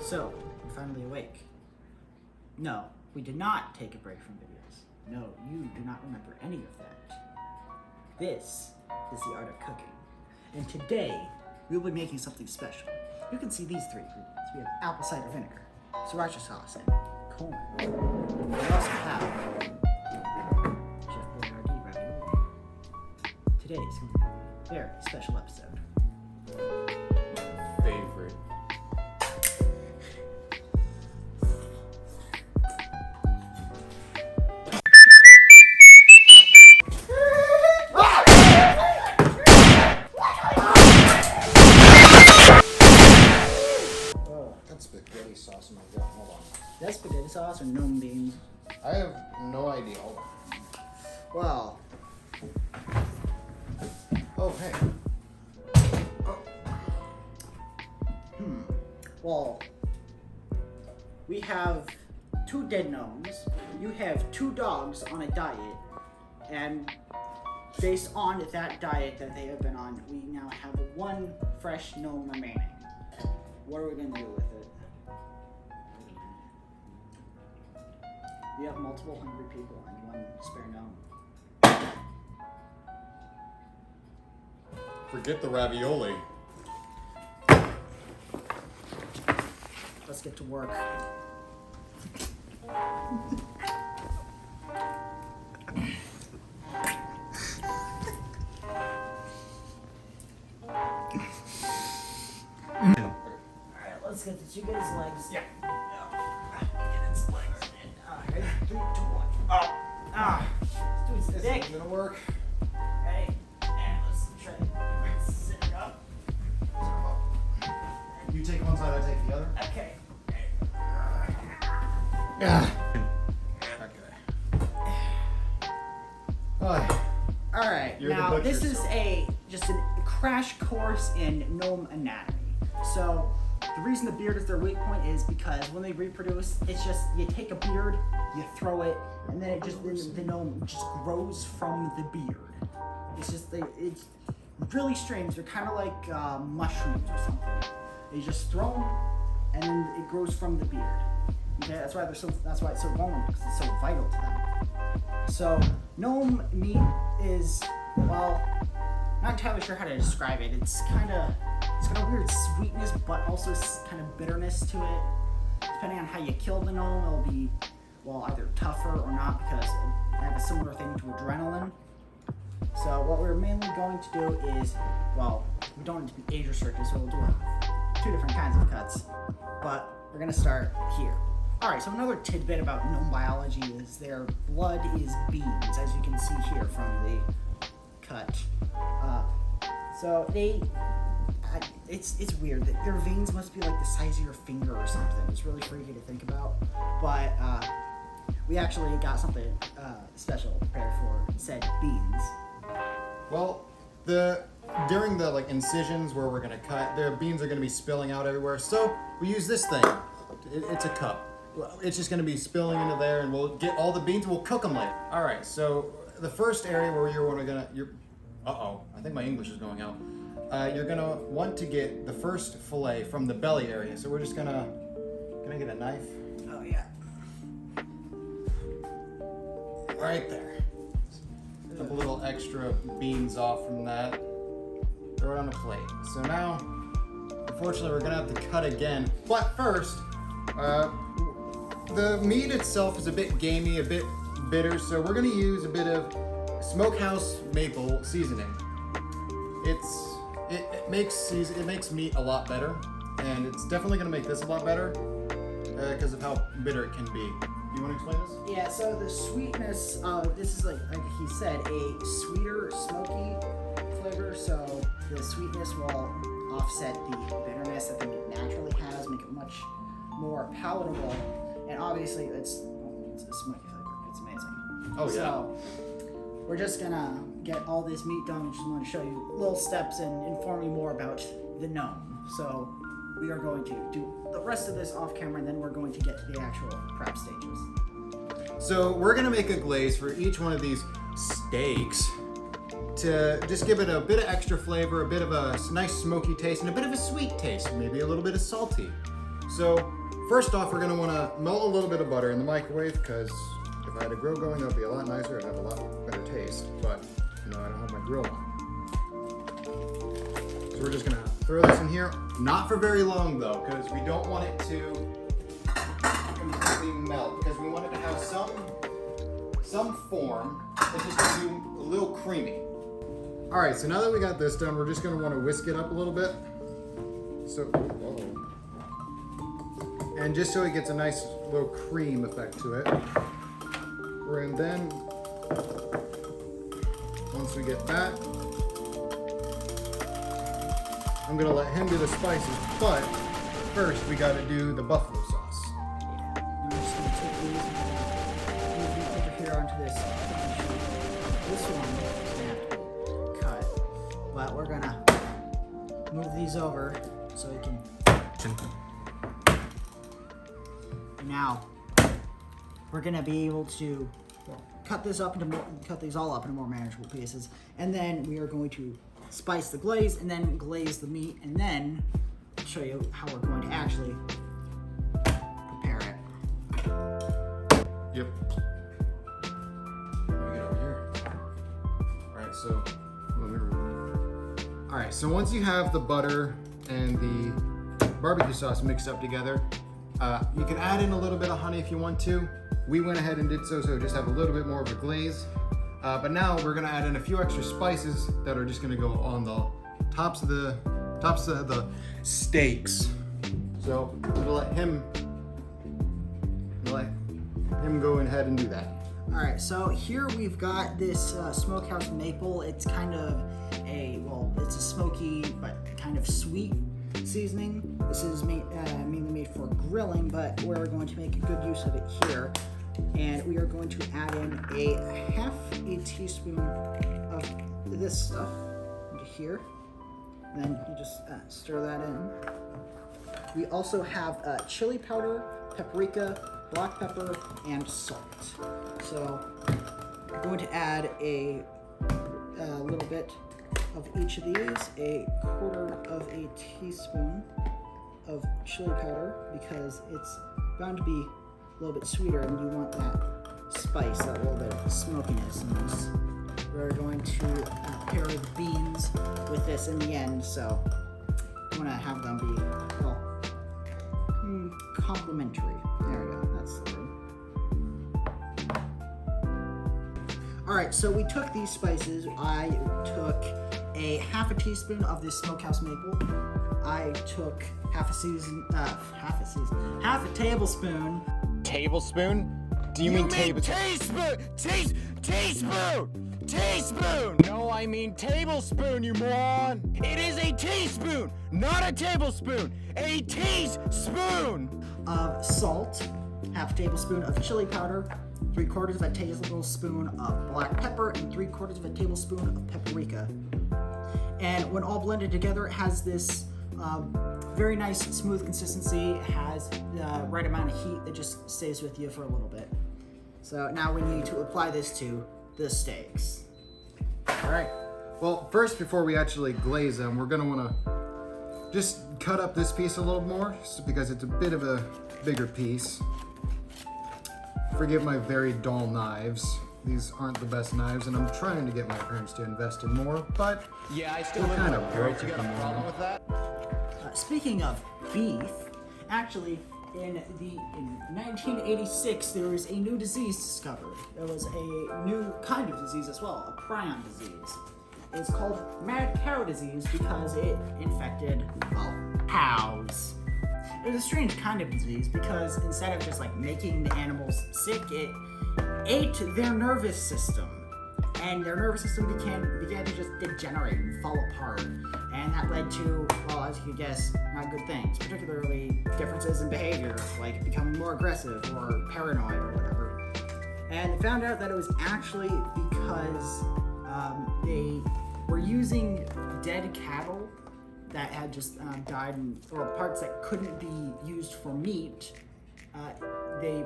So, we're finally awake. No, we did not take a break from videos. No, you do not remember any of that. This is the art of cooking. And today, we'll be making something special. You can see these three ingredients. We have apple cider vinegar, sriracha sauce, and corn. We also have Chef Boyardee ravioli. Today is going to be a very special episode. Favorite. That's spaghetti sauce in my gut. Hold on. That's spaghetti sauce or gnome beans? I have no idea. Hold on. Well, Oh, hey. Well, we have 2 dead gnomes. You have 2 dogs on a diet, and based on that diet that they have been on, we now have 1 fresh gnome remaining. What are we gonna do with it? We have multiple hungry people and 1 spare gnome. Forget the ravioli. Let's get to work. Alright, let's get the chicken legs. Yeah. Get its legs in. Alright, 3, 2, 1. Dude, it's thick. Is it gonna work? Hey, and let's try to sit it up. You take one side, I take the other. Okay. Yeah. Okay. Oh, Alright, You're the now butcher, this is so- just a crash course in gnome anatomy. So the reason the beard is their weak point is because when they reproduce, it's just you take a beard, you throw it, and then the gnome just grows from the beard. It's really strange. They're kind of like mushrooms or something. They just throw them, and then it grows from the beard. Okay, that's why it's so vulnerable, because it's so vital to them. So gnome meat is, well, not entirely sure how to describe it. It's got a weird sweetness, but also kind of bitterness to it. Depending on how you kill the gnome, it'll be, well, either tougher or not, because it has a similar thing to adrenaline. So what we're mainly going to do is, well, we don't need to be age restricted, so we'll do 2 different kinds of cuts. But we're gonna start here. Alright, so another tidbit about gnome biology is their blood is beans, as you can see here from the cut. So it's weird. Their veins must be like the size of your finger or something. It's really freaky to think about. But we actually got something special prepared for said beans. well, during the incisions where we're gonna cut, the beans are gonna be spilling out everywhere. So we use this thing. It's a cup. It's just gonna be spilling into there, and we'll get all the beans. And we'll cook them later. All right. So the first area where I think my English is going out. You're gonna want to get the first fillet from the belly area. So we're just can I get a knife? Oh yeah. Right there. A little extra beans off from that. Throw it on a plate. So now, unfortunately, we're gonna have to cut again. But first, the meat itself is a bit gamey, a bit bitter, so we're gonna use a bit of smokehouse maple seasoning. It makes meat a lot better, and it's definitely gonna make this a lot better because of how bitter it can be. You want to explain this? Yeah, so the sweetness, this is like he said, a sweeter, smoky flavor, so the sweetness will offset the bitterness that the meat naturally has, make it much more palatable, and obviously it's a smoky flavor, it's amazing. Oh, yeah. So, we're just gonna get all this meat done. I just want to show you little steps and inform you more about the gnome. So we are going to do the rest of this off camera, and then we're going to get to the actual prep stages. So we're gonna make a glaze for each one of these steaks to just give it a bit of extra flavor, a bit of a nice smoky taste, and a bit of a sweet taste, maybe a little bit of salty. So first off, we're gonna wanna melt a little bit of butter in the microwave because if I had a grill going, that would be a lot nicer. It'd have a lot better taste, but you know, I don't have my grill on. So we're just gonna throw this in here. Not for very long though, because we don't want it to completely melt, because we want it to have some form. It's just gonna be a little creamy. All right, so now that we got this done, we're just gonna wanna whisk it up a little bit. So, and just so it gets a nice little cream effect to it. And then, once we get that, I'm gonna let him do the spices, but first we gotta do the buffalo sauce. I'm just gonna take these and over here onto this. This one is gonna have to be cut, but we're gonna move these over so we can. Now we're gonna be able to cut these all up into more manageable pieces, and then we are going to spice the glaze and then glaze the meat, and then I'll show you how we're going to actually prepare it. Yep. Let me get over here. All right, so once you have the butter and the barbecue sauce mixed up together, you can add in a little bit of honey if you want to. We went ahead and did so just have a little bit more of a glaze. But now we're gonna add in a few extra spices that are just gonna go on the tops of the steaks. So we'll let him go ahead and do that. All right, so here we've got this smokehouse maple. It's kind of it's a smoky but kind of sweet seasoning. This is mainly made for grilling, but we're going to make a good use of it here. And we are going to add in a half a teaspoon of this stuff into here. And then you just stir that in. We also have chili powder, paprika, black pepper, and salt. So we're going to add a little bit of each of these, a quarter of a teaspoon of chili powder, because it's bound to be a little bit sweeter and you want that spice, that little bit of smokiness in this. We're going to pair the beans with this in the end, so I want to have them be, complementary. There we go, that's the word. Alright, so we took these spices. I took a half a teaspoon of this smokehouse maple. I took half a tablespoon. Tablespoon? Do you mean teaspoon? Teaspoon! No, I mean tablespoon, you moron! It is a teaspoon, not a tablespoon! A teaspoon! Of salt, half a tablespoon of chili powder, 3/4 of a tablespoon of black pepper, and 3/4 of a tablespoon of paprika. And when all blended together, it has this very nice smooth consistency. It has the right amount of heat that just stays with you for a little bit. So now we need to apply this to the steaks. All right. Well, first, before we actually glaze them, we're gonna wanna just cut up this piece a little more, just because it's a bit of a bigger piece. Forgive my very dull knives. These aren't the best knives, and I'm trying to get my parents to invest in more, but Yeah, I still we're live kind with of my broke parents. You at got the a problem moment. with that? Speaking of beef, actually, in 1986, there was a new disease discovered. There was a new kind of disease as well, a prion disease. It's called mad cow disease because it infected, cows. It was a strange kind of disease because instead of just making the animals sick, it ate their nervous system. And their nervous system began to just degenerate and fall apart. And that led to, as you could guess, not good things, particularly differences in behavior, like becoming more aggressive or paranoid or whatever. And they found out that it was actually because they were using dead cattle that had just died, or parts that couldn't be used for meat. They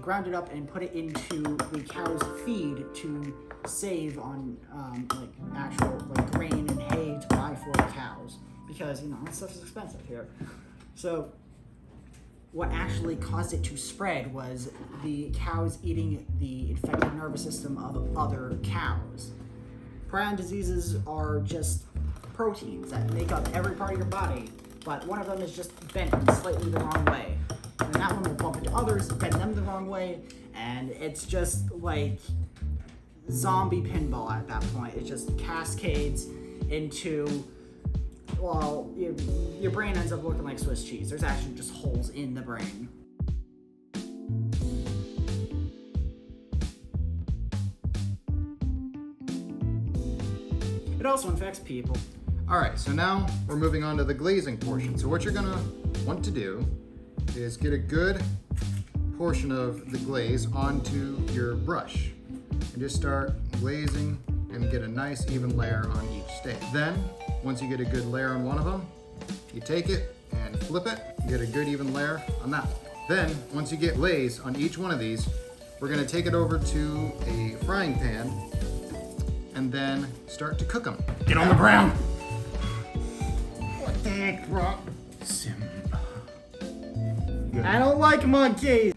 ground it up and put it into the cow's feed to save on actual grain and hay to buy for the cows, because that stuff is expensive here. So what actually caused it to spread was the cows eating the infected nervous system of other cows. Prion diseases are just proteins that make up every part of your body, but one of them is just bent slightly the wrong way. And that one will bump into others, bend them the wrong way, and it's just like zombie pinball at that point. It just cascades into, well, your brain ends up looking like Swiss cheese. There's actually just holes in the brain. It also infects people. All right, so now we're moving on to the glazing portion. So what you're gonna want to do is get a good portion of the glaze onto your brush and just start glazing and get a nice even layer on each stage. Then, once you get a good layer on one of them, you take it and flip it, you get a good even layer on that one. Then, once you get glaze on each one of these, we're gonna take it over to a frying pan and then start to cook them. Get on the ground! What the heck, bro? Simba. Good. I don't like monkeys!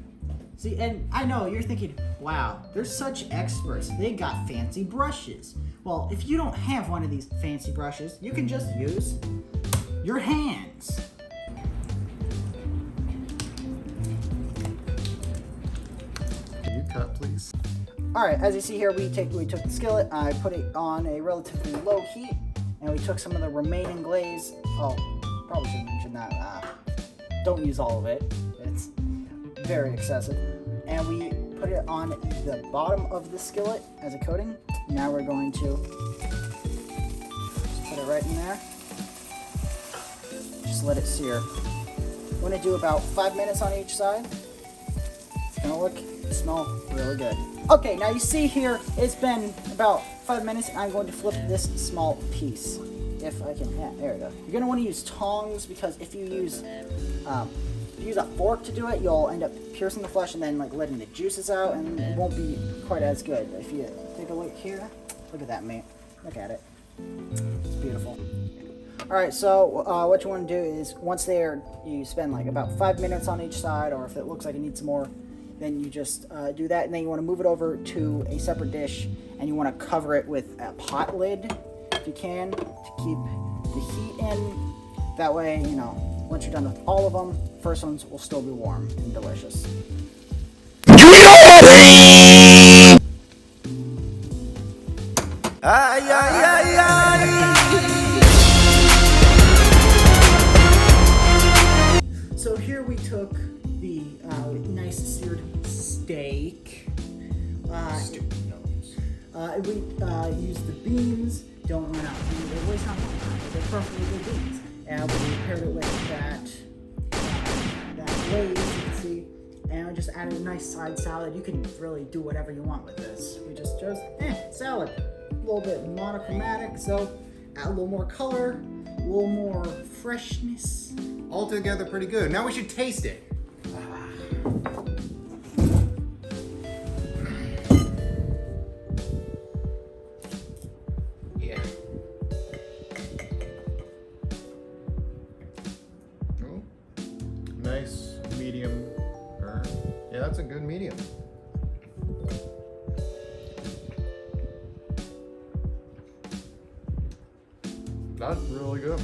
See, and I know, you're thinking, wow, they're such experts. They got fancy brushes. Well, if you don't have one of these fancy brushes, you can just use your hands. Can you cut, please? All right, as you see here, we took the skillet, I put it on a relatively low heat, and we took some of the remaining glaze. Oh, probably should mention that. Don't use all of it. It's very excessive. And we put it on the bottom of the skillet as a coating. Now we're going to just put it right in there. Just let it sear. We're gonna do about 5 minutes on each side. It's gonna smell really good. Okay, now you see here, it's been about 5 minutes. I'm going to flip this small piece. If I can, yeah, there we go. You're gonna want to use tongs because if you use a fork to do it, you'll end up piercing the flesh and then like letting the juices out, and it won't be quite as good. If you take a look here, look at that meat. Look at it. It's beautiful. All right, so what you want to do is once you spend like about 5 minutes on each side, or if it looks like it needs some more, then you just do that, and then you want to move it over to a separate dish, and you want to cover it with a pot lid if you can to keep the heat in. That way, you know, once you're done with all of them, first ones will still be warm and delicious. So here we took the nice seared steak. Stupid nose. We used the beans. Don't run out. They're waste not time. They're perfectly good beans. And we paired it with that glaze, you can see, and we just added a nice side salad. You can really do whatever you want with this. We just chose salad. A little bit monochromatic, so add a little more color, a little more freshness. Altogether pretty good. Now we should taste it. Yeah. Oh, nice medium burn. Yeah, that's a good medium. That's really good.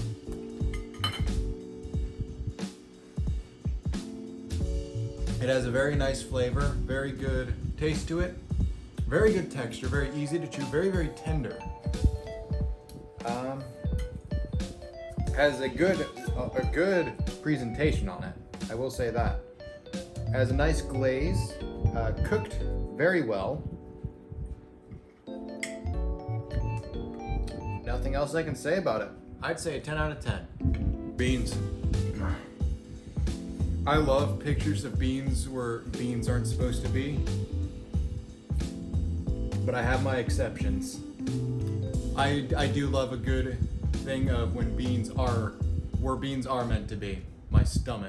It has a very nice flavor, very good taste to it, very good texture, very easy to chew, very, very tender. Has a good presentation on it, I will say that. Has a nice glaze, cooked very well. Nothing else I can say about it. I'd say a 10 out of 10. Beans. I love pictures of beans where beans aren't supposed to be, but I have my exceptions. I do love a good thing of when beans are where beans are meant to be. My stomach.